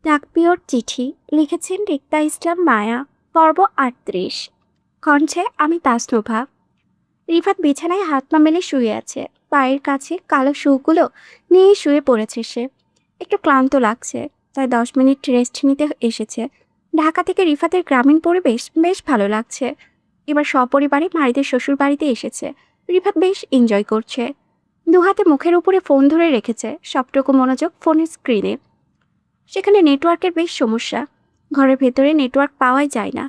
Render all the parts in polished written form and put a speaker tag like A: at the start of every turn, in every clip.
A: ডাকপিওর চিঠি লিখেছেন রিক্তা ইসলাম মায়া। পর্ব ৩৮। কণ্ঠে আমি তাসনুভা। রিফাত বিছানায় হাত পা মেলে শুয়ে আছে। পায়ের কাছে কালো শুগুলো নিয়ে শুয়ে পড়েছে সে। একটু ক্লান্ত লাগছে, তাই 10 মিনিট রেস্ট নিতে এসেছে। ঢাকা থেকে রিফাতের গ্রামীণ পরিবেশ বেশ ভালো লাগছে। এবার সপরিবারে মারিদের শ্বশুর বাড়িতে এসেছে। রিফাত বেশ এনজয় করছে। দুহাতে মুখের উপরে ফোন ধরে রেখেছে, সবটুকু মনোযোগ ফোনের স্ক্রিনে। সেখানে নেটওয়ার্কের বেশ সমস্যা। ঘরের ভেতরে নেটওয়ার্ক পাওয়াই যায় না।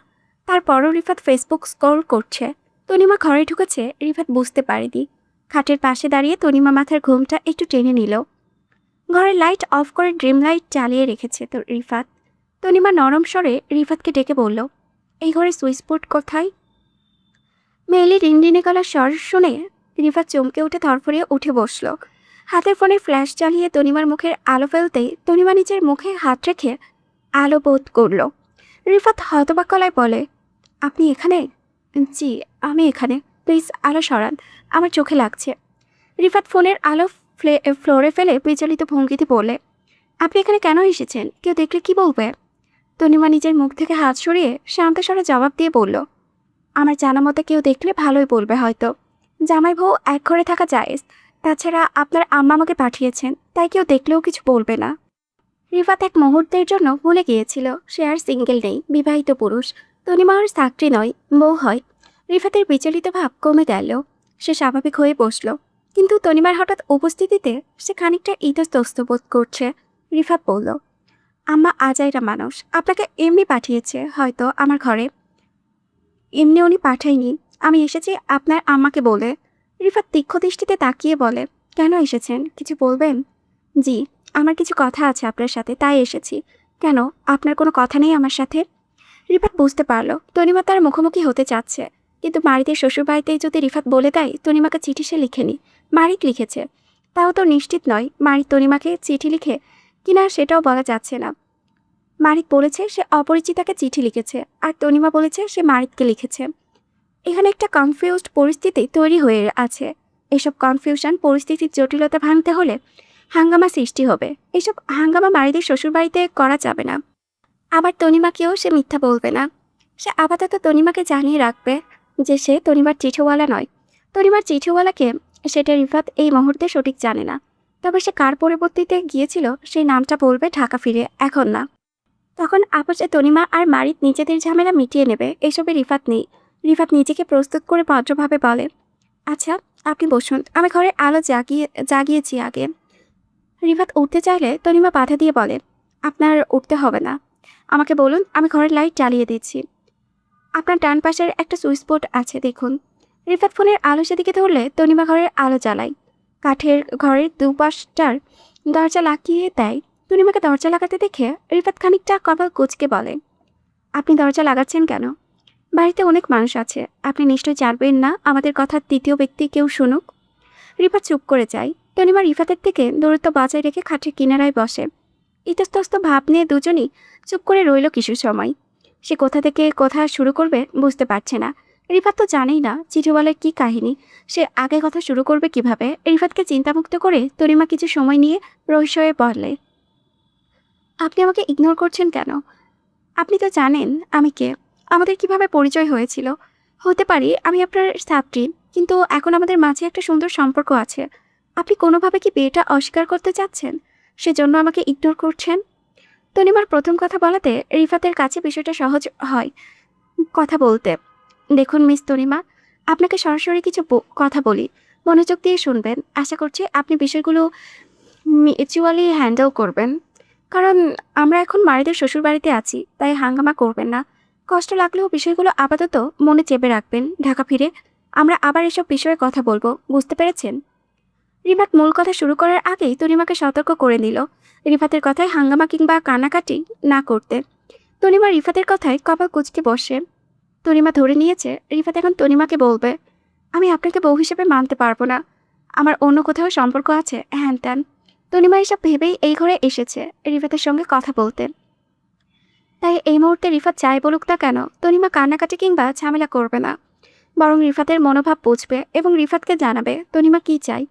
A: তারপরও রিফাত ফেসবুক স্ক্রল করছে। তনিমা ঘরে ঢুকেছে রিফাত বুঝতে পারেনি। খাটের পাশে দাঁড়িয়ে তনিমা মাথার ঘুমটা একটু টেনে নিল। ঘরের লাইট অফ করে ড্রিম লাইট চালিয়ে রেখেছে তো রিফাত। তনিমা নরম স্বরে রিফাতকে ডেকে বলল, এই ঘরে সুইচ বোর্ড কোথায়? মেয়েলি রিনরিনে গলার স্বর শুনে রিফাত চমকে উঠে ধরফরিয়ে উঠে বসল। হাতের ফোনে ফ্ল্যাশ জ্বালিয়ে তনিমার মুখের আলো ফেলতেই তনিমা নিজের মুখে হাত রেখে আলো বোধ করল। রিফাত হতবাক গলায় বলে, আপনি এখানে? জি, আমি এখানে। প্লিজ আলো সরান, আমার চোখে লাগছে। রিফাত ফোনের আলো ফ্লোরে ফেলে বিচলিত ভঙ্গিতে বলে, আপনি এখানে কেন এসেছেন? কেউ দেখলে কি বলবে? তনিমা নিজের মুখ থেকে হাত সরিয়ে শান্ত স্বরে জবাব দিয়ে বলল, আমার জানা মতে কেউ দেখলে ভালোই বলবে হয়তো। জামাই বউ এক ঘরে থাকা জায়েজ। তাছাড়া আপনার আম্মা আমাকে পাঠিয়েছেন, তাই কেউ দেখলেও কিছু বলবে না। রিফাত এক মুহূর্তের জন্য ভুলে গিয়েছিল সে আর সিঙ্গেল নেই, বিবাহিত পুরুষ। তনিমা আর চাকরি নয়, বউ হয়। রিফাতের বিচলিত ভাব কমে গেল। সে স্বাভাবিক হয়ে বসল, কিন্তু তনিমার হঠাৎ উপস্থিতিতে সে খানিকটা ইতস্তত বোধ করছে। রিফাত বলল, আম্মা আজাইরা মানুষ, আপনাকে এমনি পাঠিয়েছে হয়তো আমার ঘরে। এমনি উনি পাঠায়নি, আমি এসেছি আপনার আম্মাকে বলে। রিফাত তীক্ষ্ণ দৃষ্টিতে তাকিয়ে বলে, কেন এসেছেন? কিছু বলবেন? জি, আমার কিছু কথা আছে আপনার সাথে, তাই এসেছি। কেন, আপনার কোনো কথা নেই আমার সাথে? রিফাত বুঝতে পারল তনিমা তার মুখোমুখি হতে চাচ্ছে, কিন্তু মারিদের শ্বশুরবাড়িতেই যদি রিফাত বলে দেয় তনিমাকে চিঠি সে লিখেনি, মারিক লিখেছে। তাও তো নিশ্চিত নয় মারিক তনিমাকে চিঠি লিখে কিনা, সেটাও বলা যাচ্ছে না। মারিক বলেছে সে অপরিচিতাকে চিঠি লিখেছে, আর তনিমা বলেছে সে মারিককে লিখেছে। এখানে একটা কনফিউজড পরিস্থিতি তৈরি হয়ে আছে। এসব কনফিউশন পরিস্থিতির জটিলতা ভাঙতে হলে হাঙ্গামা সৃষ্টি হবে। এসব হাঙ্গামা মারিদের শ্বশুরবাড়িতে করা যাবে না। আবার তনিমাকেও সে মিথ্যা বলবে না। সে আপাতত তনিমাকে জানিয়ে রাখবে যে সে তনিমার চিঠিওয়ালা নয়। তনিমার চিঠিওয়ালাকে সেটা রিফাত এই মুহূর্তে সঠিক জানে না। তবে সে কার পরিবর্তিতে গিয়েছিল সেই নামটা বলবে ঢাকা ফিরে, এখন না। তখন আপসে তনিমা আর মারিত নিজেদের ঝামেলা মিটিয়ে নেবে, এসবে রিফাত নেই। রিফাত নিজেকে প্রস্তুত করে ভদ্রভাবে বলে, আচ্ছা আপনি বসুন, আমি ঘরে আলো জাগিয়েছি আগে। রিফাত উঠতে চাইলে তনিমা বাধা দিয়ে বলে, আপনার উঠতে হবে না, আমাকে বলুন, আমি ঘরের লাইট জ্বালিয়ে দিচ্ছি। আপনার ডান পাশের একটা সুইচ বোর্ড আছে, দেখুন। রিফাত ফোনের আলো সেদিকে ধরলে তনিমা ঘরের আলো জ্বালায়। কাঠের ঘরের দুপাশটার দরজা লাগিয়ে দেয়। তনিমাকে দরজা লাগাতে দেখে রিফাত খানিকটা কপাল কুঁচকে বলে, আপনি দরজা লাগাচ্ছেন কেন? বাড়িতে অনেক মানুষ আছে, আপনি নিশ্চয়ই চাইবেন না আমাদের কথা তৃতীয় ব্যক্তি কেউ শুনুক। রিফাত চুপ করে যায়। তনিমা রিফাতের থেকে দূরত্ব বজায় রেখে খাটের কিনারায় বসে। ইতস্তত ভাব নিয়ে দুজনই চুপ করে রইল কিছু সময়। সে কোথা থেকে কথা শুরু করবে বুঝতে পারছে না। রিফাত তো জানেই না চিঠিওয়ালার কি কাহিনী। সে আগে কথা শুরু করবে কিভাবে? রিফাতকে চিন্তামুক্ত করে তনিমা কিছু সময় নিয়ে রহস্যে বলে, আপনি আমাকে ইগনোর করছেন কেন? আপনি তো জানেন আমি কে, আমাদের কিভাবে পরিচয় হয়েছিল। হতে পারি আমি আপনার ছাত্রী, কিন্তু এখন আমাদের মাঝে একটা সুন্দর সম্পর্ক আছে। আপনি কোনোভাবে কি বিয়েটা অস্বীকার করতে চাচ্ছেন? সেজন্য আমাকে ইগনোর করছেন? তনিমার প্রথম কথা বলাতে রিফাতের কাছে বিষয়টা সহজ হয় কথা বলতে। দেখুন মিস তনিমা, আপনাকে সরাসরি কিছু কথা বলি, মনোযোগ দিয়ে শুনবেন। আশা করছি আপনি বিষয়গুলো মিউচুয়ালি হ্যান্ডেল করবেন। কারণ আমরা এখন মারিদের শ্বশুরবাড়িতে আছি, তাই হাঙ্গামা করবেন না। কষ্ট লাগলেও বিষয়গুলো আপাতত মনে চেপে রাখবেন। ঢাকা ফিরে আমরা আবার এসব বিষয়ে কথা বলবো, বুঝতে পেরেছেন? রিফাত মূল কথা শুরু করার আগেই তনিমাকে সতর্ক করে দিল রিফাতের কথায় হাঙ্গামা কিংবা কান্নাকাটি না করতে। তনিমা রিফাতের কথায় কপাল কুঁচকে বসে। তনিমা ধরে নিয়েছে রিফাত এখন তনিমাকে বলবে, আমি আপনাকে বউ হিসেবে মানতে পারবো না, আমার অন্য কোথাও সম্পর্ক আছে, হ্যান ত্যান। তনিমা এসব ভেবেই এই ঘরে এসেছে রিফাতের সঙ্গে কথা বলতে। তাই এই মুহূর্তে রিফাত যাই বলুক না কেন তনিমা কান্নাকাটি কিংবা ঝামেলা করবে না, বরং রিফাতের মনোভাব বুঝবে এবং রিফাতকে জানাবে তনিমা কি চায়।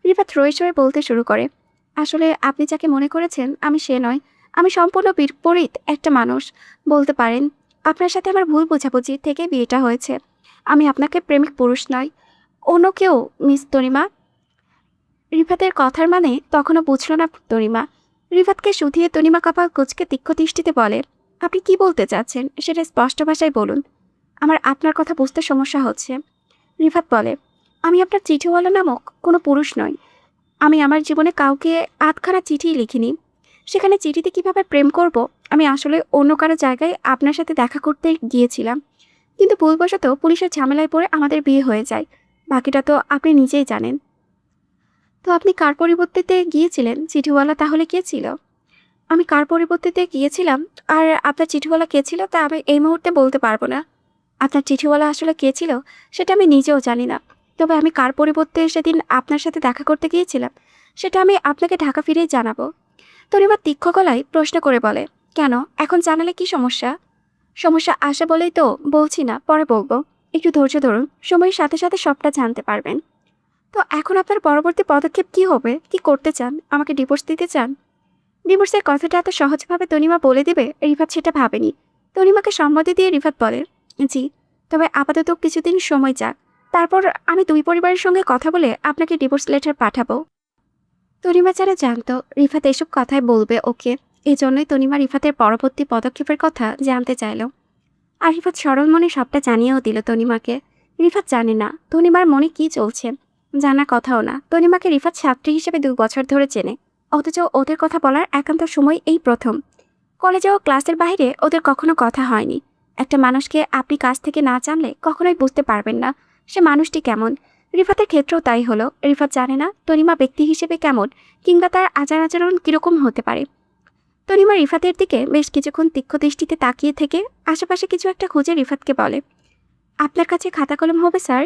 A: রিফাত রয়ে বলতে শুরু করে, আসলে আপনি যাকে মনে করেছেন আমি সে নয়, আমি সম্পূর্ণ বিপরীত একটা মানুষ বলতে পারেন। আপনার সাথে আমার ভুল বোঝাবুঝি থেকে বিয়েটা হয়েছে। আমি আপনাকে প্রেমিক পুরুষ নয়, অন্য কেউ। মিস তনিমা। রিফাতের কথার মানে তখনও বুঝল না তনিমা। রিফাতকে শুধিয়ে তনিমা কপাল কুঁচকে তীক্ষ্ণ দৃষ্টিতে বলে, আপনি কি বলতে চাচ্ছেন সেটা স্পষ্ট ভাষায় বলুন। আমার আপনার কথা বুঝতে সমস্যা হচ্ছে। রিফাত বলে, আমি আপনার চিঠিওয়ালা নামক কোনো পুরুষ নই। আমি আমার জীবনে কাউকে আধখানা চিঠিই লিখিনি। সেখানে চিঠিতে কিভাবে প্রেম করব, আমি আসলে অন্য কারো জায়গায় আপনার সাথে দেখা করতে গিয়েছিলাম, কিন্তু ভুলবশত পুলিশের ঝামেলায় পড়ে আমাদের বিয়ে হয়ে যায়। বাকিটা তো আপনি নিজেই জানেন। তো আপনি কার পরিবর্তিতে গিয়েছিলেন? চিঠিওয়ালা তাহলে কে ছিল? আমি কার পরিবর্তিতে গিয়েছিলাম আর আপনার চিঠিওয়ালা কে ছিল তা আমি এই মুহূর্তে বলতে পারবো না। আপনার চিঠিওয়ালা আসলে কে ছিল সেটা আমি নিজেও জানি না। তবে আমি কার পরিবর্তে সেদিন আপনার সাথে দেখা করতে গিয়েছিলাম সেটা আমি আপনাকে ঢাকা ফিরেই জানাবো। তনিমা তীক্ষ্ণ গলায় প্রশ্ন করে বলে, কেন? এখন জানালে কি সমস্যা? সমস্যা আসে বলেই তো বলছি না, পরে বলবো। একটু ধৈর্য ধরুন, সময়ের সাথে সাথে সবটা জানতে পারবেন। তো এখন আপনার পরবর্তী পদক্ষেপ কি হবে? কি করতে চান? আমাকে ডিভোর্স দিতে চান? ডিভোর্সের কথাটা এত সহজভাবে তনিমা বলে দিবে রিফাত সেটা ভাবেনি। তনিমাকে সম্মতি দিয়ে রিফাত বলে, জি, তবে আপাতত কিছুদিন সময় যাক। তারপর আমি দুই পরিবারের সঙ্গে কথা বলে আপনাকে ডিভোর্স লেটার পাঠাবো। তনিমা যারা জানতো রিফাত এসব কথাই বলবে ওকে, এই জন্যই তনিমা রিফাতের পরবর্তী পদক্ষেপের কথা জানতে চাইল। আর রিফাত সরল মনে সবটা জানিয়েও দিল তনিমাকে। রিফাত জানে না তনিমার মনে কি চলছে, জানার কথাও না। তনিমাকে রিফাত ছাত্রী হিসেবে 2 বছর ধরে চেনে, অথচ ওদের কথা বলার একান্ত সময় এই প্রথম। কলেজে ও ক্লাসের বাইরে ওদের কখনো কথা হয়নি। একটা মানুষকে আপনি কাছ থেকে না জানলে কখনোই বুঝতে পারবেন না সে মানুষটি কেমন। রিফাতের ক্ষেত্রেও তাই হলো। রিফাত জানে না তনিমা ব্যক্তি হিসেবে কেমন, কিংবা তার আচার আচরণ কীরকম হতে পারে। তনিমা রিফাতের দিকে বেশ কিছুক্ষণ তীক্ষ্ণ দৃষ্টিতে তাকিয়ে থেকে আশেপাশে কিছু একটা খুঁজে রিফাতকে বলে, আপনার কাছে খাতা কলম হবে স্যার?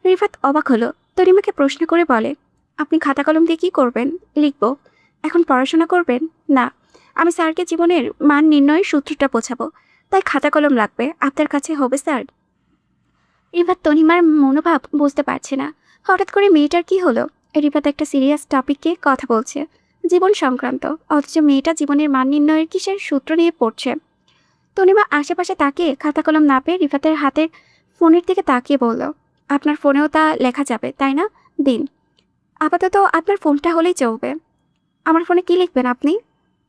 A: রিফাত অবাক হলো। তনিমাকে প্রশ্ন করে বলে, আপনি খাতা কলম দিয়ে কী করবেন? লিখব। এখন পড়াশোনা করবেন? না, আমি স্যারকে জীবনের মান নির্ণয়ের সূত্রটা বোঝাবো, তাই খাতা কলম লাগবে। আপনার কাছে হবে স্যার? রিফাত তনিমার মনোভাব বুঝতে পারছে না। হঠাৎ করে মেয়েটার কি হলো? রিফাত একটা সিরিয়াস টপিকে কথা বলছে, জীবন সংক্রান্ত, অথচ মেয়েটা জীবনের মান নির্ণয়ের কিসের সূত্র নিয়ে পড়ছে। তনিমা আশেপাশে তাকিয়ে খাতা কলম না পেয়ে রিফাতের হাতের ফোনের দিকে তাকিয়ে বলল, আপনার ফোনেও তা লেখা যাবে তাই না? দিন। আপাতত আপনার ফোনটা হলেই চলবে। আমার ফোনে কি লিখবেন আপনি?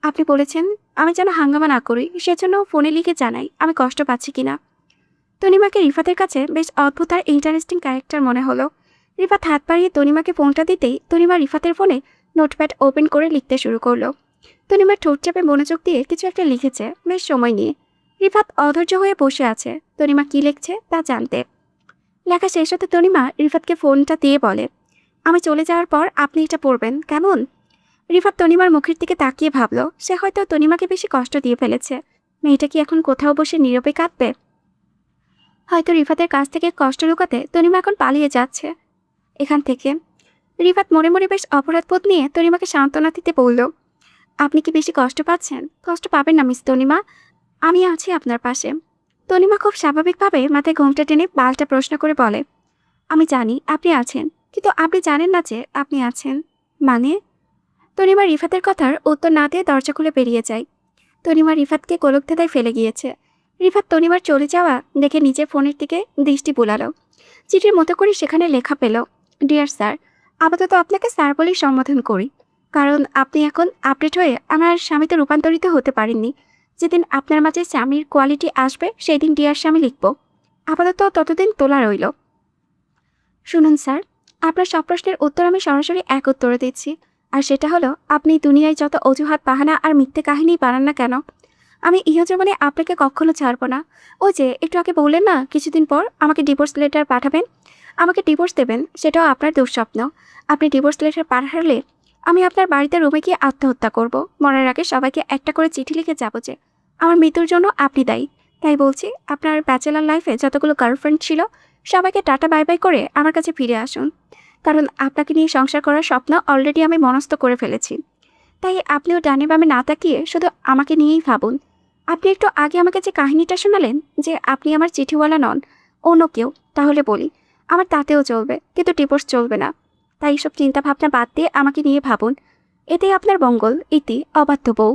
A: আপনি বলেছেন আমি যেন হাঙ্গামা না করি, সেজন্য ফোনে লিখে জানাই আমি কষ্ট পাচ্ছি কিনা। তনিমাকে রিফাতের কাছে বেশ অদ্ভুত আর ইন্টারেস্টিং ক্যারেক্টার মনে হলো। রিফাত হাত বাড়িয়ে তনিমাকে ফোনটা দিতেই তনিমা রিফাতের ফোনে নোটপ্যাড ওপেন করে লিখতে শুরু করলো। তনিমা ঠোঁট চেপে মনোযোগ দিয়ে কিছু একটা লিখেছে বেশ সময় নিয়ে। রিফাত অধৈর্য হয়ে বসে আছে তনিমা কি লিখছে তা জানতে। লেখা শেষ হতে তনিমা রিফাতকে ফোনটা দিয়ে বলে, আমি চলে যাওয়ার পর আপনি এটা পড়বেন কেমন? রিফাত তনিমার মুখের দিকে তাকিয়ে ভাবল সে হয়তো তনিমাকে বেশি কষ্ট দিয়ে ফেলেছে। মেয়েটা কি এখন কোথাও বসে নীরবে কাঁদবে? হয়তো রিফাতের কাছ থেকে কষ্ট লুকাতে তনিমা এখন পালিয়ে যাচ্ছে এখান থেকে। রিফাত মনে মনে বেশ অপরাধবোধ নিয়ে তনিমাকে সান্ত্বনা দিতে বলল, আপনি কি বেশি কষ্ট পাচ্ছেন? কষ্ট পাবেন না মিস তনিমা, আমি আছি আপনার পাশে। তনিমা খুব স্বাভাবিকভাবে মাথায় ঘোমটা টেনে পাল্টা প্রশ্ন করে বলে, আমি জানি আপনি আছেন, কিন্তু আপনি জানেন না যে আপনি আছেন। মানে? তনিমা রিফাতের কথার উত্তর না দিয়ে দরজা খুলে বেরিয়ে যায়। তনিমা রিফাতকে গোলকধাঁধায় ফেলে গিয়েছে। রিফাত তনিমার চলে যাওয়া দেখে নিজের ফোনের দিকে দৃষ্টি বুলালো। চিঠির মতো করে সেখানে লেখা পেল, ডিয়ার স্যার, আপাতত আপনাকে স্যার বলেই সম্বোধন করি, কারণ আপনি এখন আপডেট হয়ে আমার স্বামীতে রূপান্তরিত হতে পারেননি। যেদিন আপনার মাঝে স্বামীর কোয়ালিটি আসবে সেই দিন ডিয়ার স্বামী লিখব। আপাতত ততদিন তোলা রইল। শুনুন স্যার, আপনার সব প্রশ্নের উত্তর আমি সরাসরি এক উত্তরে দিচ্ছি, আর সেটা হলো আপনি দুনিয়ায় যত অজুহাত বাহানা আর মিথ্যে কাহিনী বানান না কেন, আমি ইহজীবনে আপনাকে কখনো ছাড়ব না। ওই যে একটু আগে বললেন না কিছুদিন পর আমাকে ডিভোর্স লেটার পাঠাবেন, আমাকে ডিভোর্স দেবেন, সেটাও আপনার দুঃস্বপ্ন। আপনি ডিভোর্স লেটার পাঠালে আমি আপনার বাড়িতে রুমে গিয়ে আত্মহত্যা করব। মরার আগে সবাইকে একটা করে চিঠি লিখে যাবো যে আমার মৃত্যুর জন্য আপনি দায়ী। তাই বলছি আপনার ব্যাচেলার লাইফে যতগুলো গার্লফ্রেন্ড ছিল সবাইকে টাটা বাই বাই করে আমার কাছে ফিরে আসুন, কারণ আপনাকে নিয়ে সংসার করার স্বপ্ন অলরেডি আমি মনস্থ করে ফেলেছি। তাই আপনিও ডানে বামে না তাকিয়ে শুধু আমাকে নিয়েই ভাবুন। আপনি একটু আগে আমাকে যে কাহিনীটা শোনালেন যে আপনি আমার চিঠিওয়ালা নন, অন্য কেউ, তাহলে বলি আমার তাতেও চলবে, কিন্তু ডিভোর্স চলবে না। তাই এসব চিন্তা ভাবনা বাদ দিয়ে আমাকে নিয়ে ভাবুন, এতেই আপনার মঙ্গল। ইতি অবাধ্য বউ।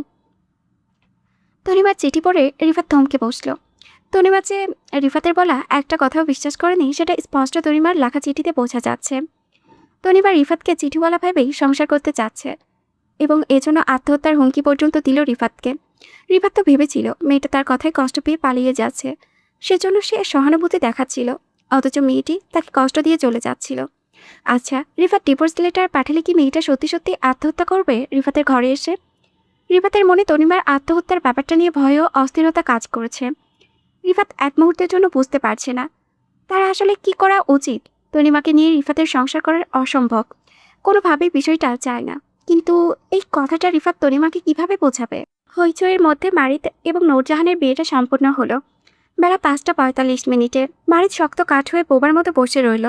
A: তনিমার চিঠি পড়ে রিফাত থমকে বসল। তনিমা যে রিফাতের বলা একটা কথাও বিশ্বাস করেনি সেটা স্পষ্ট তনিমার লেখা চিঠিতে বোঝা যাচ্ছে। তনিমা রিফাতকে চিঠিওয়ালা ভেবেই সংসার করতে চাচ্ছে এবং এজন্য আত্মহত্যার হুমকি পর্যন্ত দিল রিফাতকে। রিফাত তো ভেবেছিল মেয়েটা তার কথায় কষ্ট পেয়ে পালিয়ে যাচ্ছে, সেজন্য সে সহানুভূতি দেখাচ্ছিল, অথচ মেয়েটি তাকে কষ্ট দিয়ে চলে যাচ্ছিল। আচ্ছা, রিফাত ডিভোর্স লেটার পাঠালে কি মেয়েটা সত্যি সত্যি আত্মহত্যা করবে রিফাতের ঘরে এসে? রিফাতের মনে তনিমার আত্মহত্যার ব্যাপারটা নিয়ে ভয় ও অস্থিরতা কাজ করেছে। রিফাত এক মুহূর্তের জন্য বুঝতে পারছে না তার আসলে কি করা উচিত। তনিমাকে নিয়ে রিফাতের সংসার করার অসম্ভব, কোনোভাবেই বিষয়টা চায় না। কিন্তু এই কথাটা রিফাত তনিমাকে কিভাবে বোঝাবে? হইচইয়ের মধ্যে মারিত এবং নূরজাহানের বিয়েটা সম্পূর্ণ হলো। বেলা 5:45। মারিত শক্ত কাঠ হয়ে বোবার মতো বসে রইল।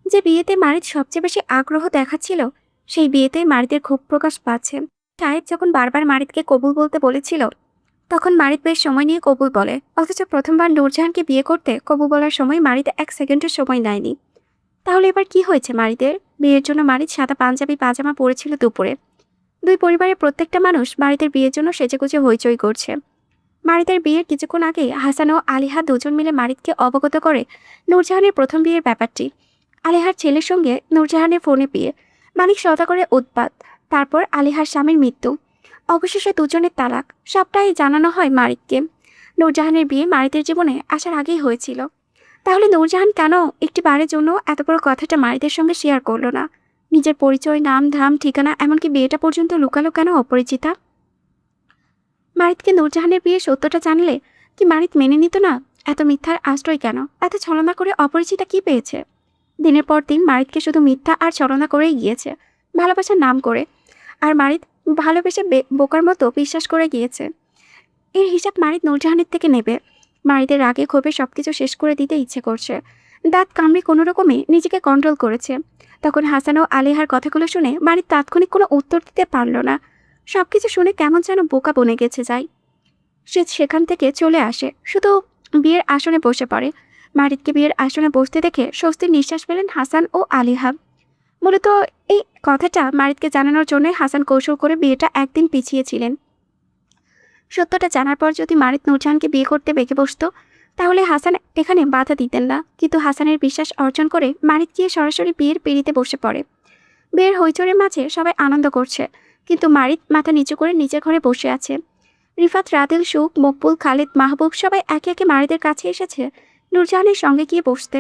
A: যে বিয়েতে মারিত সবচেয়ে বেশি আগ্রহ দেখাচ্ছিল সেই বিয়েতে মারিতের ক্ষোভ প্রকাশ পাচ্ছে। সাহেব যখন বারবার মারিতকে কবুল বলতে বলেছিল তখন মারিত বেশ সময় নিয়ে কবুল বলে, অথচ প্রথমবার নূরজাহানকে বিয়ে করতে কবুল বলার সময় মারিত 1 সেকেন্ডের সময় নেয়নি। তাহলে এবার কি হয়েছে মারিতের? বিয়ের জন্য মারিত সাদা পাঞ্জাবি পাজামা পরেছিল দুপুরে। দুই পরিবারের প্রত্যেকটা মানুষ মারিতের বিয়ের জন্য সেজেগুজে হইচই করছে। মারিতের বিয়ের কিছুক্ষণ আগেই হাসান ও আলিহা দুজন মিলে মারিতকে অবগত করে নূরজাহানের প্রথম বিয়ের ব্যাপারটি। আলিহার ছেলের সঙ্গে নূরজাহানের ফোনে বিয়ে, মানিক সদা করে উৎপাত, তারপর আলিহার স্বামীর মৃত্যু, অবশেষে দুজনের তালাক, সবটাই জানানো হয় মারিককে। নূরজাহানের বিয়ে মারিতের জীবনে আসার আগেই হয়েছিল। তাহলে নূরজাহান কেন একটি বারের জন্য এত বড় কথাটা মারিতের সঙ্গে শেয়ার করলো না? নিজের পরিচয়, নাম ধাম, ঠিকানা, এমনকি বিয়েটা পর্যন্ত লুকালো কেন অপরিচিতা? মারিতকে নূরজাহানের বিয়ে সত্যটা জানলে কি মারিত মেনে নিত না? এত মিথ্যার আশ্রয় কেন? এত ছলনা করে অপরিচিতা কি পেয়েছে? দিনের পর দিন মারিতকে শুধু মিথ্যা আর ছলনা করেই গিয়েছে, ভালোবাসার নাম করে। আর মারিত ভালোবেসে বোকার মতো বিশ্বাস করে গিয়েছে। এর হিসাব মারিত নূরজাহানের থেকে নেবে। মারিতের রাগে ক্ষোভে সবকিছু শেষ করে দিতে ইচ্ছে করছে। দাঁত কামড়ে কোনো রকমে নিজেকে কন্ট্রোল করেছে। তখন হাসান ও আলিহার কথাগুলো শুনে মারিত তাৎক্ষণিক কোনো উত্তর দিতে পারল না। সবকিছু শুনে কেমন যেন বোকা বনে গেছে যায়। সে সেখান থেকে চলে আসে, শুধু বিয়ের আসনে বসে পড়ে। মারিতকে বিয়ের আসনে বসতে দেখে স্বস্তির নিঃশ্বাস পেলেন হাসান ও আলিহা। মূলত এই কথাটা মারিতকে জানানোর জন্য হাসান কৌশল করে বিয়েটা একদিন পিছিয়েছিলেন। সত্যটা জানার পর যদি মারিত নূরজাহানকে বিয়ে করতে বেঁকে বসত তাহলে হাসান এখানে বাধা দিতেন না। কিন্তু হাসানের বিশ্বাস অর্জন করে মারিত গিয়ে সরাসরি বিয়ের পিঁড়িতে বসে পড়ে। বিয়ের হইচড়ের মাঝে সবাই আনন্দ করছে, কিন্তু মারিত মাথা নিচু করে নিজের ঘরে বসে আছে। রিফাত, রাদিল, সুখ, মকবুল, খালিদ, মাহবুব সবাই একে একে মারিতের কাছে এসেছে নূরজাহানের সঙ্গে গিয়ে বসতে।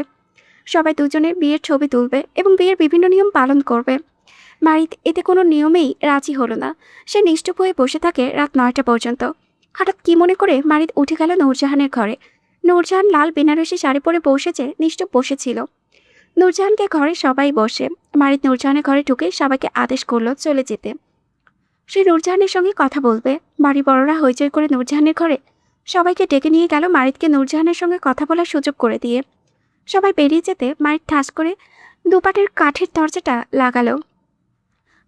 A: সবাই দুজনের বিয়ের ছবি তুলবে এবং বিয়ের বিভিন্ন নিয়ম পালন করবে। মারিত এতে কোনো নিয়মেই রাজি হলো না। সে নিশ্চুপ হয়ে বসে থাকে রাত 9টা পর্যন্ত। হঠাৎ কি মনে করে মারিত উঠে গেল নূরজাহানের ঘরে। নূরজাহান লাল বেনারসি শাড়ি পরে বসেছে, নিশ্চুপ বসেছিল। নূরজাহানকে ঘরে সবাই বসে। মারিত নূরজাহানের ঘরে ঢুকে সবাইকে আদেশ করলো চলে যেতে। সে নূরজাহানের সঙ্গে কথা বলবে। বাড়ি বড়রা হইচই করে নূরজাহানের ঘরে সবাইকে ডেকে নিয়ে গেল মারিতকে নূরজাহানের সঙ্গে কথা বলার সুযোগ করে দিয়ে। সবাই বেরিয়ে যেতে মারিত ঠাস করে দুপাটের কাঠের দরজাটা লাগালো।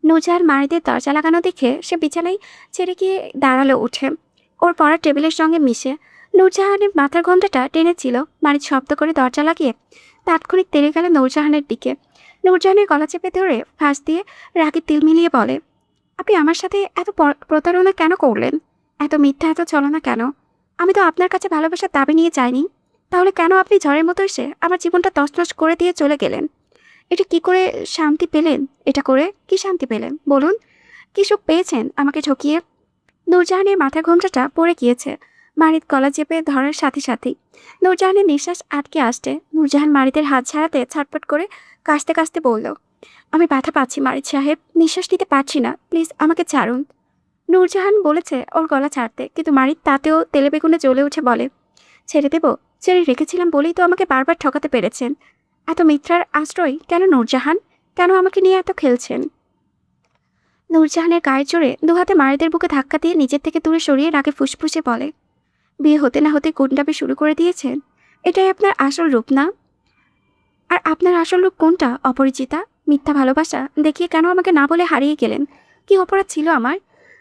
A: নূরজাহান মারিতের দরজা লাগানো দেখে সে বিছানায় ছেড়ে গিয়ে দাঁড়ালো উঠে, ওর পড়ার টেবিলের সঙ্গে মিশে। নূরজাহানের মাথার ঘোমটাটা টেনেছিল। মারিত শব্দ করে দরজা লাগিয়ে তাৎক্ষণিক তেড়ে গেল নূরজাহানের দিকে। নূরজাহানের গলা চেপে ধরে ফাঁস দিয়ে রাগে তিল মিলিয়ে বলে, আপনি আমার সাথে এত প্রতারণা কেন করলেন? এত মিথ্যা, এত ছলনা কেন? আমি তো আপনার কাছে ভালোবাসার দাবি নিয়ে যাইনি। তাহলে কেন আপনি ঝড়ের মতো এসে আমার জীবনটা তছনছ করে দিয়ে চলে গেলেন? এটা কি করে শান্তি পেলেন? এটা করে কি শান্তি পেলেন বলুন? কি সুখ পেয়েছেন আমাকে ঠকিয়ে? নূরজাহানের মাথার ঘোমটাটা পড়ে গিয়েছে। মারিত গলা চেপে ধরার সাথে সাথেই নূরজাহানের নিঃশ্বাস আটকে আসছে। নূরজাহান মারিতের হাত ছাড়াতে ছটফট করে কাশতে কাশতে বলল, আমি ব্যথা পাচ্ছি মারিত সাহেব, নিঃশ্বাস নিতে পারছি না, প্লিজ আমাকে ছাড়ুন। নূরজাহান বলেছে ওর গলা ছাড়তে, কিন্তু মারিত তাতেও তেলে বেগুনে জ্বলে উঠে বলে, ছেড়ে দেব? ছেড়ে রেখেছিলাম বলেই তো আমাকে বারবার ঠকাতে পেরেছেন। এত মিথ্যার আশ্রয় কেন নূরজাহান? কেন আমাকে নিয়ে এত খেলছেন? নূরজাহানের গায়ে জোরে দুহাতে মারিতের বুকে ধাক্কা দিয়ে নিজের থেকে দূরে সরিয়ে রাগে ফুসফুসে বলে, বিয়ে হতে না হতে গুন্ডামি শুরু করে দিয়েছেন? এটাই আপনার আসল রূপ না? আর আপনার আসল রূপ কোনটা অপরিচিতা? মিথ্যা ভালোবাসা দেখিয়ে কেন আমাকে না বলে হারিয়ে গেলেন? কি অপরাধ ছিল আমার,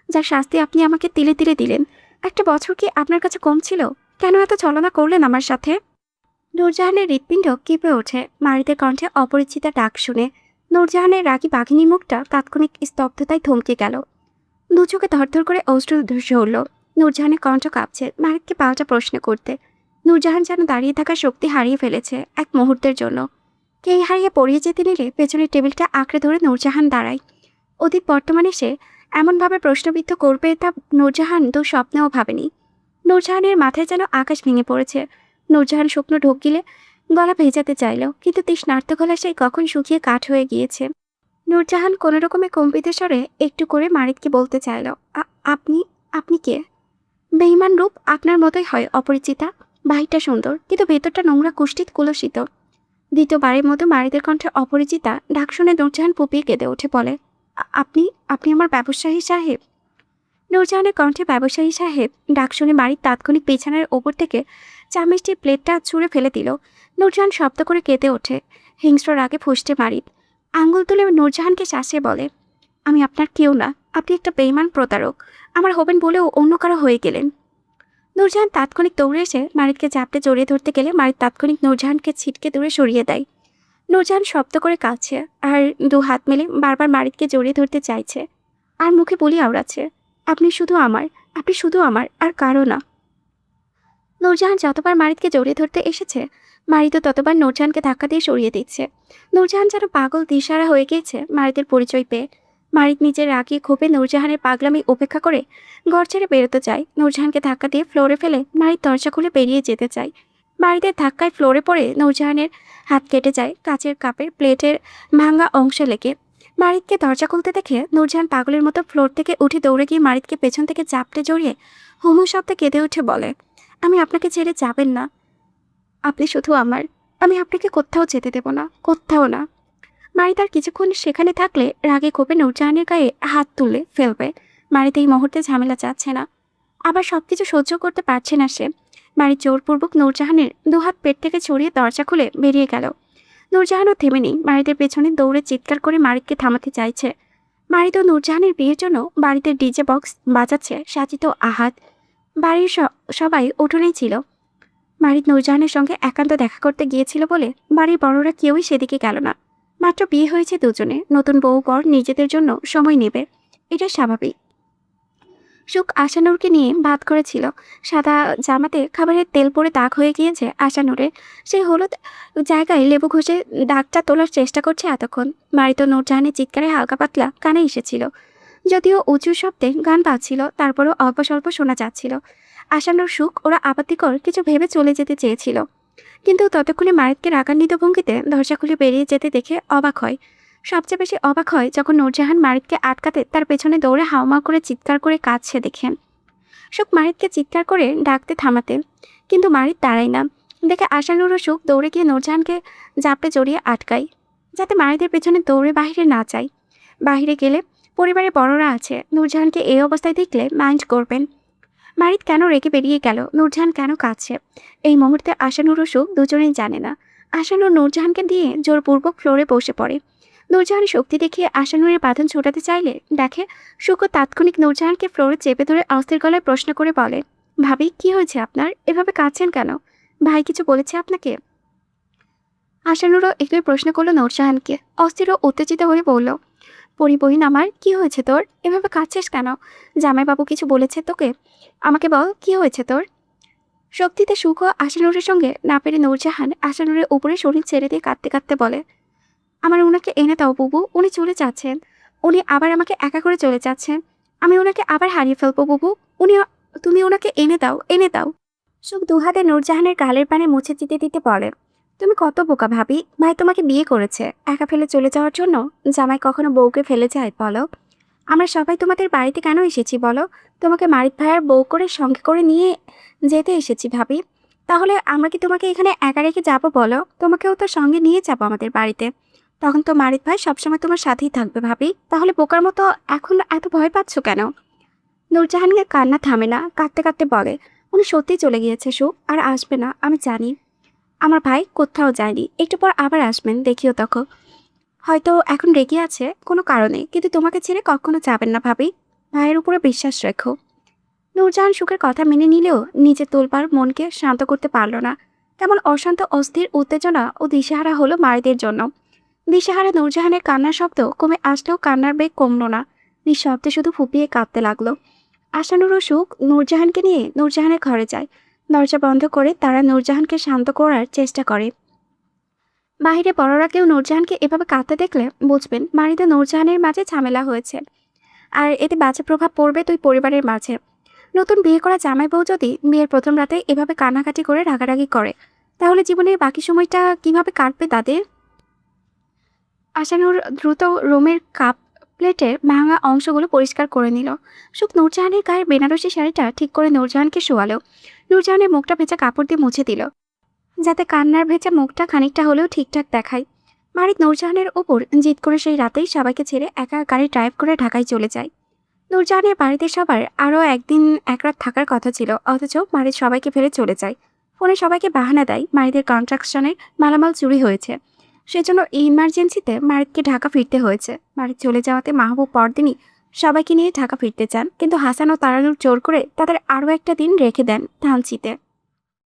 A: যার শাস্তি আপনি আমাকে তিলে তিলে দিলেন? একটা বছর কি আপনার কাছে কম ছিল? কেন এত ছলনা করলেন আমার সাথে? নূরজাহানের হৃৎপিণ্ড কেঁপে ওঠে মারিতের কণ্ঠে অপরিচিতা ডাক শুনে। নূরজাহানের রাগী বাঘিনী মুখটা তাৎক্ষণিক স্তব্ধতায় থমকে গেল। দু চোখে ধরধর করে অশ্রু ঝরল। নূরজাহানের কণ্ঠ কাঁপছে মারিদকে পাল্টা প্রশ্ন করতে। নূরজাহান যেন দাঁড়িয়ে থাকার শক্তি হারিয়ে ফেলেছে এক মুহূর্তের জন্য। কে হারিয়ে পড়িয়ে যেতে নিলে পেছনের টেবিলটা আঁকড়ে ধরে নূরজাহান দাঁড়ায়। অতীত বর্তমানে সে এমনভাবে প্রশ্নবিদ্ধ করবে তা নূরজাহান তো স্বপ্নেও ভাবেনি। নূরজাহানের মাথায় যেন আকাশ ভেঙে পড়েছে। নূরজাহান শুকনো ঢোক গিলে গলা ভেজাতে চাইল, কিন্তু তৃষ্ণার্ত গলা সেই কখন শুকিয়ে কাঠ হয়ে গিয়েছে। নূরজাহান কোনো রকমে কম্পিত স্বরে একটু করে মারিদকে বলতে চাইল, আপনি আপনি কে? বেঈমান রূপ আপনার মতোই হয় অপরিচিতা। বাহিরটা সুন্দর, কিন্তু ভেতরটা নোংরা কুষ্ঠিত কুলসিত। দ্বিতীয়বারের মতো মারিদের কণ্ঠে অপরিচিতা ডাক শুনে নূরজাহান পুপিয়ে কেঁদে উঠে বলে, আপনি আপনি আমার ব্যবসায়ী সাহেব? নূরজাহানের কণ্ঠে ব্যবসায়ী সাহেব ডাক শুনে মারিদ তাৎক্ষণিক বিছানার ওপর থেকে চা মিষ্টির প্লেটটা ছুঁড়ে ফেলে দিল। নূরজাহান শব্দ করে কেঁদে ওঠে। হিংস্র রাগে ফুঁসতে মারিদ আঙ্গুল তুলে নূরজাহানকে শাসিয়ে বলে, আমি আপনার কেউ না, আপনি একটা বেঈমান প্রতারক। আমার হবেন বলেও অন্য কারো হয়ে গেলেন। নূরজাহান তাৎক্ষণিক দৌড়ে এসে মারিদকে চাপটে জড়িয়ে ধরতে গেলে মারিদ তাৎক্ষণিক নূরজাহানকে ছিটকে দূরে সরিয়ে দেয়। নূরজাহান শব্দ করে কাঁদছে আর দু হাত মেলে বারবার মারিদকে জড়িয়ে ধরতে চাইছে, আর মুখে বলি আওড়াচ্ছে, আপনি শুধু আমার, আপনি শুধু আমার, আর কারো না। নূরজাহান যতবার মারিদকে জড়িয়ে ধরতে এসেছে মারিদও ততবার নূরজাহানকে ধাক্কা দিয়ে সরিয়ে দিচ্ছে। নূরজাহান যেন পাগল দিশারা হয়ে গিয়েছে মারিদের পরিচয় পেয়ে। মারিদ নিজের রাগিয়ে ক্ষোভে নূরজাহানের পাগলামি উপেক্ষা করে ঘর ছেড়ে বেরোতে চায়। নূরজাহানকে ধাক্কা দিয়ে ফ্লোরে ফেলে মারিদ দরজা খুলে বেরিয়ে যেতে চায়। মারিদের ধাক্কায় ফ্লোরে পড়ে নূরজাহানের হাত কেটে যায় কাচের কাপের প্লেটের ভাঙা অংশে লেগে। মারিদকে দরজা খুলতে দেখে নূরজাহান পাগলের মতো ফ্লোর থেকে উঠে দৌড়ে গিয়ে মারিদকে পেছন থেকে চাপটে জড়িয়ে হুমু শব্দে কেঁদে উঠে বলে, আমি আপনাকে ছেড়ে যাবেন না, আপনি শুধু আমার, আমি আপনাকে কোথাও যেতে দেব না, কোথাও না। মারিদ আর কিছুক্ষণ সেখানে থাকলে রাগে ক্ষোভে নূরজাহানের গায়ে হাত তুলে ফেলবে। মারিদ এই মুহূর্তে ঝামেলা চাচ্ছে না, আবার সবকিছু সহ্য করতে পারছে না সে। মারিদ জোরপূর্বক নূরজাহানের দুহাত পেট থেকে ছড়িয়ে দরজা খুলে বেরিয়ে গেল। নূরজাহানও থেমে নেই, মারিদের পেছনে দৌড়ে চিৎকার করে মারিদকে থামাতে চাইছে। মারিদ ও নূরজাহানের বিয়ের জন্য বাড়িতে ডিজে বক্স বাজাচ্ছে সাজিত আহাত। বাড়ির সবাই উঠোনেই ছিল। মারিদ নূরজাহানের সঙ্গে একান্ত দেখা করতে গিয়েছিল বলে বাড়ির বড়রা কেউই সেদিকে গেল না। মাত্র বিয়ে হয়েছে দুজনে, নতুন বউ বর নিজেদের জন্য সময় নেবে, এটা স্বাভাবিক। সুখ আশানুরকে নিয়ে ভাত করেছিল। সাদা জামাতে খাবারের তেল পড়ে দাগ হয়ে গিয়েছে আশানুরের। সেই হলুদ জায়গায় লেবু ঘষে দাগটা তোলার চেষ্টা করছে এতক্ষণ। মারিত নূরজাহানের চিৎকারে হালকা পাতলা কানে এসেছিল, যদিও উঁচু শব্দে গান বাজছিল, তারপরও অল্প স্বল্প শোনা যাচ্ছিল। আশানুর সুখ ওরা আপত্তিকর কিছু ভেবে চলে যেতে চেয়েছিল, কিন্তু ততক্ষণে মারিদকে রাগান্বিত ভঙ্গিতে দরজা খুলে বেরিয়ে যেতে দেখে অবাক হয়। সবচেয়ে বেশি অবাক হয় যখন নূরজাহান মারিদকে আটকাতে তার পেছনে দৌড়ে হাউমাউ করে চিৎকার করে কাঁদছে দেখেন। সুখ মারিদকে চিৎকার করে ডাকতে থামাতে, কিন্তু মারিদ দাঁড়ায় না দেখে আশানুর ও সুখ দৌড়ে গিয়ে নূরজাহানকে জাপটে জড়িয়ে আটকায়, যাতে মারিদের পেছনে দৌড়ে বাহিরে না যায়। বাহিরে গেলে পরিবারের বড়রা আছে, নূরজাহানকে এই অবস্থায় দেখলে মাইন্ড করবেন। মারিদ কেন রেগে বেরিয়ে গেল, নূরজাহান কেন কাঁদছে, এই মুহূর্তে আশানুর ও সুখ দুজনেই জানে না। আশানুর নূরজাহানকে দিয়ে জোরপূর্বক ফ্লোরে বসে পড়ে। নূরজাহান শক্তি দেখিয়ে আশানুরের বাঁধন ছোটাতে চাইলে দেখে সুখ তাৎক্ষণিক নূরজাহানকে ফ্লোরে চেপে ধরে অস্থির গলায় প্রশ্ন করে বলে, ভাবি কি হয়েছে আপনার, এভাবে কাঁদছেন কেন? ভাই কিছু বলেছে আপনাকে? আশানুরও একটু প্রশ্ন করলো নূরজাহানকে। অস্থির ও উত্তেজিত হয়ে বলল, পরিবহীন আমার, কি হয়েছে তোর, এভাবে কাঁদছিস কেন? জামাইবাবু কিছু বলেছে তোকে? আমাকে বল, কি হয়েছে তোর? শক্তিতে সুখ ও আশানুরের সঙ্গে না পেরে নূরজাহান আশানুরের উপরে শরীর ছেড়ে দিয়ে কাঁদতে কাঁদতে বলে, আমার ওনাকে এনে দাও বুবু, উনি চলে যাচ্ছেন, উনি আবার আমাকে একা করে চলে যাচ্ছেন, আমি ওনাকে আবার হারিয়ে ফেলবো বুবু, তুমি ওনাকে এনে দাও, এনে দাও। সুখ দুহাতে নূরজাহানের গালের পানে মুছে দিতে দিতে বলে, তুমি কত বোকা ভাবি, ভাই তোমাকে বিয়ে করেছে একা ফেলে চলে যাওয়ার জন্য? জামাই কখনো বউকে ফেলে যায় বলো? আমরা সবাই তোমাদের বাড়িতে কেন এসেছি বলো? তোমাকে মারিদ ভাইয়ার বউ করে সঙ্গে করে নিয়ে যেতে এসেছি ভাবি। তাহলে আমরা কি তোমাকে এখানে একা রেখে যাবো বলো? তোমাকেও তো সঙ্গে নিয়ে যাবো আমাদের বাড়িতে, তখন তো মারিদ ভাই সবসময় তোমার সাথেই থাকবে ভাবি। তাহলে বোকার মতো এখন এত ভয় পাচ্ছ কেন? নূরজাহানের কান্না থামে না, কাঁদতে কাঁদতে বলে, উনি সত্যিই চলে গিয়েছে সুখ, আর আসবে না আমি জানি। আমার ভাই কোথাও যায়নি, একটু পর আবার আসবেন দেখিও তখন। হয়তো এখন রেগে আছে কোনো কারণে, কিন্তু তোমাকে ছেড়ে কখনো যাবেন না ভাবি, ভাইয়ের উপরে বিশ্বাস রেখো। নূরজাহান সুখের কথা মেনে নিলেও নিজের তোলপাড় মনকে শান্ত করতে পারল না। তেমন অশান্ত অস্থির উত্তেজনা ও দিশেহারা হলো মারিদের জন্য। দিশেহারা নূরজাহানের কান্নার শব্দ কমে আসলেও কান্নার বেগ কমল না, নিঃশব্দে শুধু ফুপিয়ে কাঁদতে লাগলো। আশানুর ও সুখ নূরজাহানকে নিয়ে নূরজাহানের ঘরে যায়। দরজা বন্ধ করে তারা নূরজাহানকে শান্ত করার চেষ্টা করে। বাহিরে বড়রা কেউ নূরজাহানকে এভাবে কাঁদতে দেখলে বুঝবেন বাড়িতে নূরজাহানের মাঝে ঝামেলা হয়েছে, আর এতে বাজে প্রভাব পড়বে দুই পরিবারের মাঝে। নতুন বিয়ে করা জামাই বউ যদি বিয়ের প্রথম রাতে এভাবে কান্নাকাটি করে রাগারাগি করে, তাহলে জীবনের বাকি সময়টা কিভাবে কাটবে তাদের? আশানুর দ্রুত রোমের কাপ প্লেটের ভাঙা অংশগুলো পরিষ্কার করে নিল। সুখ নূরজাহানের গায়ের বেনারসি শাড়িটা ঠিক করে নূরজাহানকে শোয়ালো। নূরজাহানের মুখটা ভেজা কাপড় দিয়ে মুছে দিল, যাতে কান্নার ভেজা মুখটা খানিকটা হলেও ঠিকঠাক দেখায়। মারিক নূরজাহানের ওপর জিদ করে সেই রাতেই সবাইকে ছেড়ে একা গাড়ি ড্রাইভ করে ঢাকায় চলে যায়। নূরজাহানের বাড়িতে সবার আরও একদিন এক রাত থাকার কথা ছিল, অথচ মারিদ সবাইকে ফেলে চলে যায়। ফোনে সবাইকে বাহানা দেয় মারিদের কনস্ট্রাকশনের মালামাল চুরি হয়েছে, সেজন্য ইমার্জেন্সিতে মারিদকে ঢাকা ফিরতে হয়েছে। মারিদ চলে যাওয়াতে মাহবুব পরদিনই সবাইকে নিয়ে ঢাকা ফিরতে চান, কিন্তু হাসান ও তারানুর জোর করে তাদের আরও একটা দিন রেখে দেন ধানচিতে।